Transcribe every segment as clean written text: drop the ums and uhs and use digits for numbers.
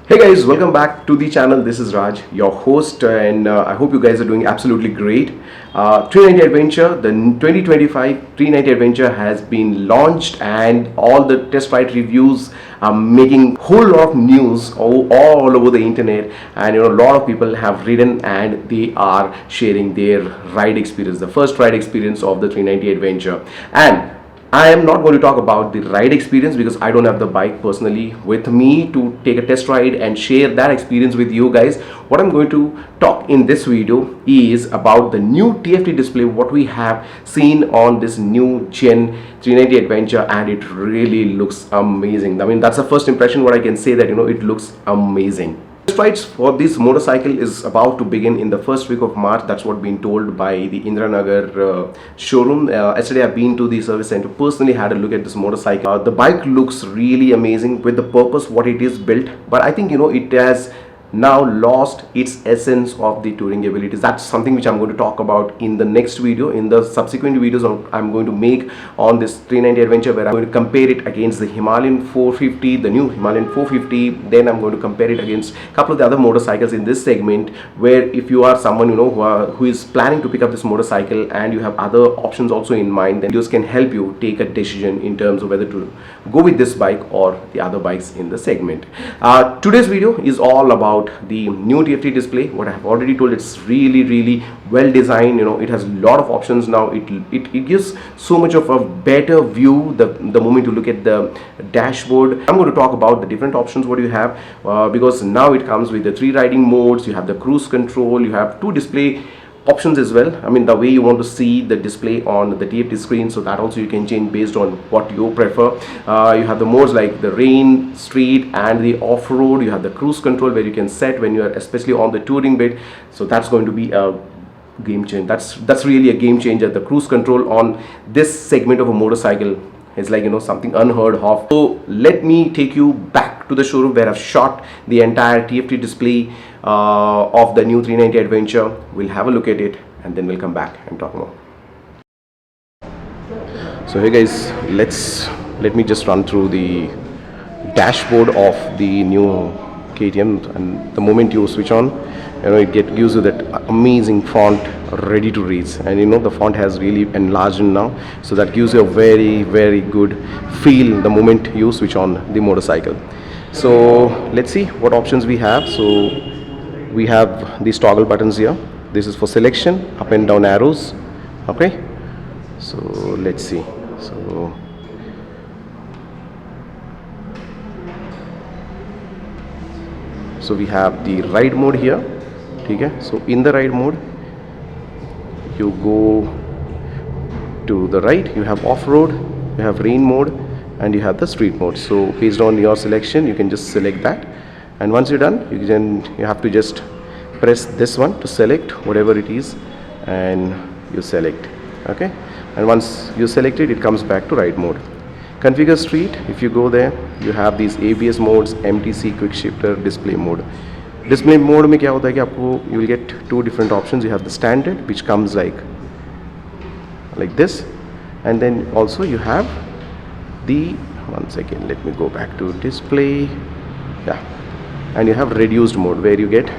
Hey guys, welcome back to the channel. This is Raj, your host, and I hope you guys are doing absolutely great. 390 Adventure, the 2025 390 Adventure has been launched, and all the test ride reviews are making whole lot of news all over the internet. And a lot of people have ridden and they are sharing their ride experience, the first ride experience of the 390 Adventure. And I am not going to talk about the ride experience because I don't have the bike personally with me to take a test ride and share that experience with you guys. What I'm going to talk in this video is about the new TFT display, what we have seen on this new Gen 390 Adventure, and it really looks amazing. I mean, that's the first impression what I can say, that it looks amazing. Test rides for this motorcycle is about to begin in the first week of March. That's what been told by the Indranagar showroom. Yesterday I've been to the service center, personally had a look at this motorcycle. The bike looks really amazing with the purpose what it is built, but I think it has now lost its essence of the touring abilities. That's something which I'm going to talk about in the next video, in the subsequent videos I'm going to make on this 390 Adventure, where I'm going to compare it against the Himalayan 450, the new Himalayan 450. Then I'm going to compare it against a couple of the other motorcycles in this segment, where if you are someone who is planning to pick up this motorcycle and you have other options also in mind, then videos can help you take a decision in terms of whether to go with this bike or the other bikes in the segment. Today's video is all about the new TFT display. What I have already told, it's really well designed. It has a lot of options now. It gives so much of a better view the moment you look at the dashboard. I'm going to talk about the different options what you have, because now it comes with the 3 riding modes. You have the cruise control, you have 2 display options as well. I mean, the way you want to see the display on the TFT screen, so that also you can change based on what you prefer. You have the modes like the rain, street, and the off-road. You have the cruise control where you can set when you are especially on the touring bit. So that's going to be a game changer. That's really a game changer. The cruise control on this segment of a motorcycle is like something unheard of. So let me take you back to the showroom where I've shot the entire TFT display of the new 390 Adventure. We'll have a look at it and then we'll come back and talk more. So hey guys, let me just run through the dashboard of the new KTM, and the moment you switch on, it gives you that amazing font, ready to read, and the font has really enlarged now, so that gives you a very good feel the moment you switch on the motorcycle. So let's see what options we have. So we have these toggle buttons here. This is for selection, up and down arrows. Okay, so let's see. So we have the ride mode here. Okay, so in the ride mode, you go to the right, you have off-road, you have rain mode, and you have the street mode. So based on your selection, you can just select that, and once you're done, you have to just press this one to select whatever it is, and you select. Okay, and once you select it, it comes back to ride mode. Configure street. If you go there, you have these ABS modes, MTC, quick shifter, display mode. Display mode में क्या होता है कि आपको you will get 2 different options. You have the standard, which comes like this, and then also you have the, one second, let me go back to display. Yeah, and you have reduced mode where you get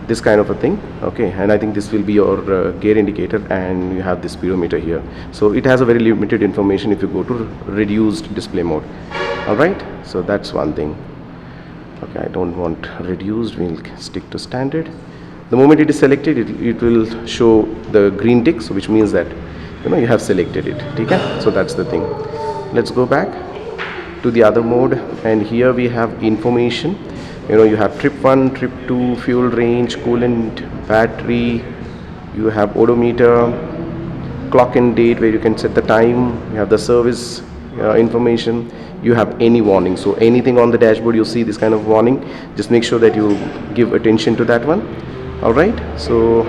this kind of a thing. Okay, and I think this will be your gear indicator, and you have the speedometer here. So it has a very limited information if you go to reduced display mode. All right, so that's one thing. Okay, I don't want reduced, we'll stick to standard. The moment it is selected, it will show the green tick, so which means that you have selected it. Okay, so that's the thing. Let's go back to the other mode, and here we have information. You have trip 1, trip 2, fuel range, coolant, battery. You have odometer, clock and date where you can set the time. You have the service information. You have any warning, so anything on the dashboard you see this kind of warning, just make sure that you give attention to that one. All right, so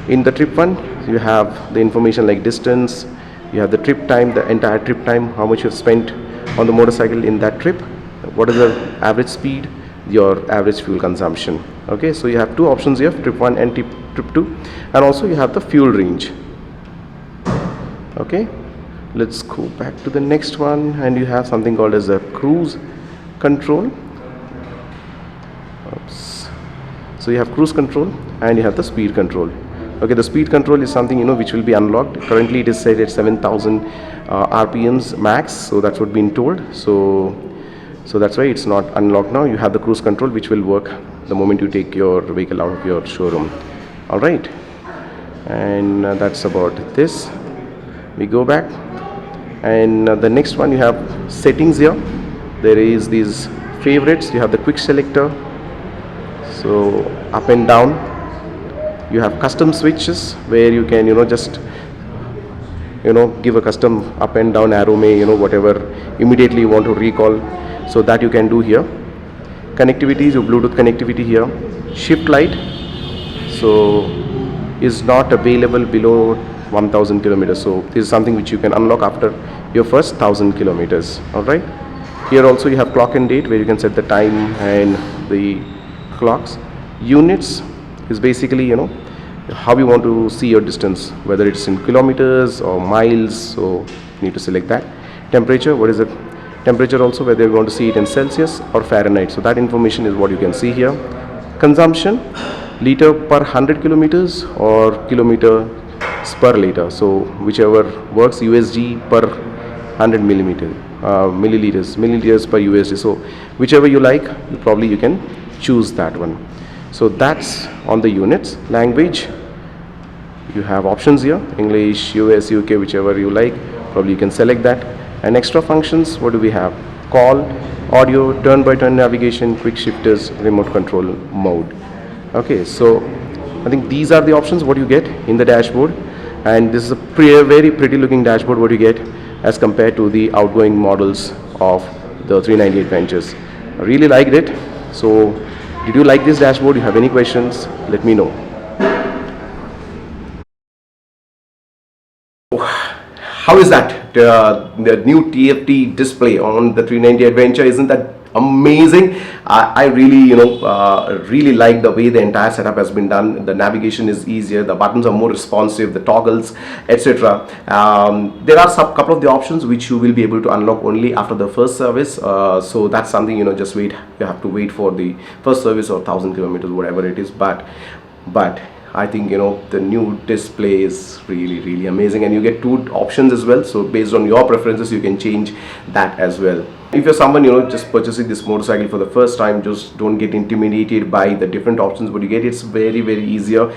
in the trip 1, you have the information like distance. You have the trip time, the entire trip time, how much you've spent on the motorcycle in that trip, what is the average speed, your average fuel consumption. Okay, so you have 2 options here, trip 1 and trip 2, and also you have the fuel range. Okay, let's go back to the next one, and you have something called as a cruise control. Oops. So you have cruise control and you have the speed control. Okay, the speed control is something which will be unlocked. Currently it is set at 7,000 RPMs max, so that's what been told. So that's why it's not unlocked now. You have the cruise control which will work the moment you take your vehicle out of your showroom. All right, and that's about this. We go back, and the next one, you have settings here. There is these favorites. You have the quick selector, so up and down. You have custom switches where you can just give a custom up and down arrow, whatever immediately you want to recall, so that you can do here. Connectivity, your Bluetooth connectivity here. Shift light, so is not available below 1000 kilometers, so this is something which you can unlock after your first 1000 kilometers. All right, here also you have clock and date where you can set the time and the clocks. Units is basically how you want to see your distance, whether it's in kilometers or miles, so you need to select that. Temperature, what is the temperature also, whether you want to see it in Celsius or Fahrenheit, so that information is what you can see here. Consumption, liter per 100 kilometers or kilometers per liter, so whichever works. USG per 100 milliliters per USD, so whichever you like, you can choose that one. So that's on the units. Language, you have options here, English, US, UK, whichever you like, you can select that. And extra functions, what do we have? Call, audio, turn by turn navigation, quick shifters, remote control mode. Okay, so I think these are the options what you get in the dashboard, and this is a very pretty looking dashboard what you get as compared to the outgoing models of the 390 Adventures. I really liked it. So did you like this dashboard? You have any questions, let me know. How is that? The new TFT display on the 390 Adventure, isn't that amazing? I really really like the way the entire setup has been done. The navigation is easier, the buttons are more responsive, the toggles, etc. There are some couple of the options which you will be able to unlock only after the first service, so that's something just wait. You have to wait for the first service or 1000 kilometers, whatever it is, but I think the new display is really amazing, and you get two options as well, so based on your preferences you can change that as well. If you're someone just purchasing this motorcycle for the first time, just don't get intimidated by the different options what you get. It's very easier.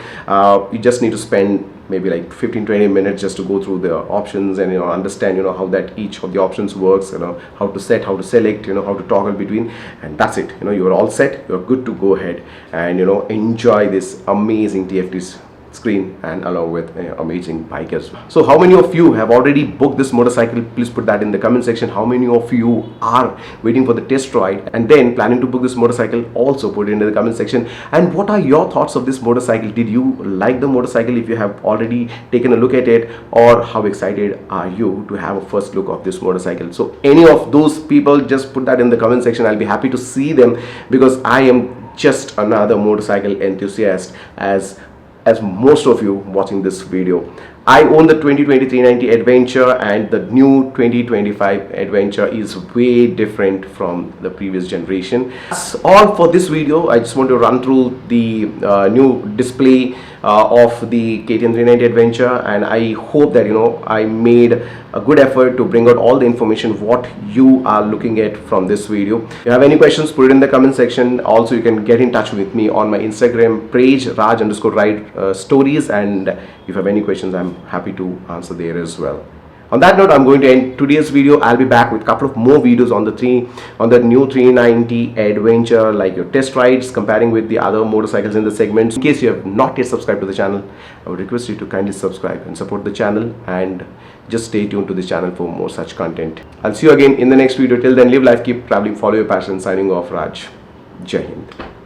You just need to spend maybe like 15-20 minutes just to go through the options and understand how that each of the options works, how to set, how to select, how to toggle between, and that's it. You're all set, you're good to go ahead and enjoy this amazing TFT screen and along with amazing bike as well. So how many of you have already booked this motorcycle? Please put that in the comment section. How many of you are waiting for the test ride and then planning to book this motorcycle? Also put it in the comment section. And what are your thoughts of this motorcycle? Did you like the motorcycle if you have already taken a look at it, or how excited are you to have a first look of this motorcycle? So any of those people, just put that in the comment section. I'll be happy to see them, because I am just another motorcycle enthusiast as most of you watching this video. I own the 2020 390 Adventure, and the new 2025 Adventure is way different from the previous generation. That's all for this video. I just want to run through the new display of the KTM 390 Adventure, and I hope that I made a good effort to bring out all the information what you are looking at from this video. If you have any questions, put it in the comment section. Also, you can get in touch with me on my Instagram page, Raj_RideStories, and if you have any questions, I'm happy to answer there as well. On that note, I'm going to end today's video. I'll be back with a couple of more videos on the new 390 Adventure, like your test rides, comparing with the other motorcycles in the segment. In case you have not yet subscribed to the channel, I would request you to kindly subscribe and support the channel, and just stay tuned to this channel for more such content. I'll see you again in the next video. Till then, live life, keep traveling, follow your passion. Signing off, Raj. Jai Hind.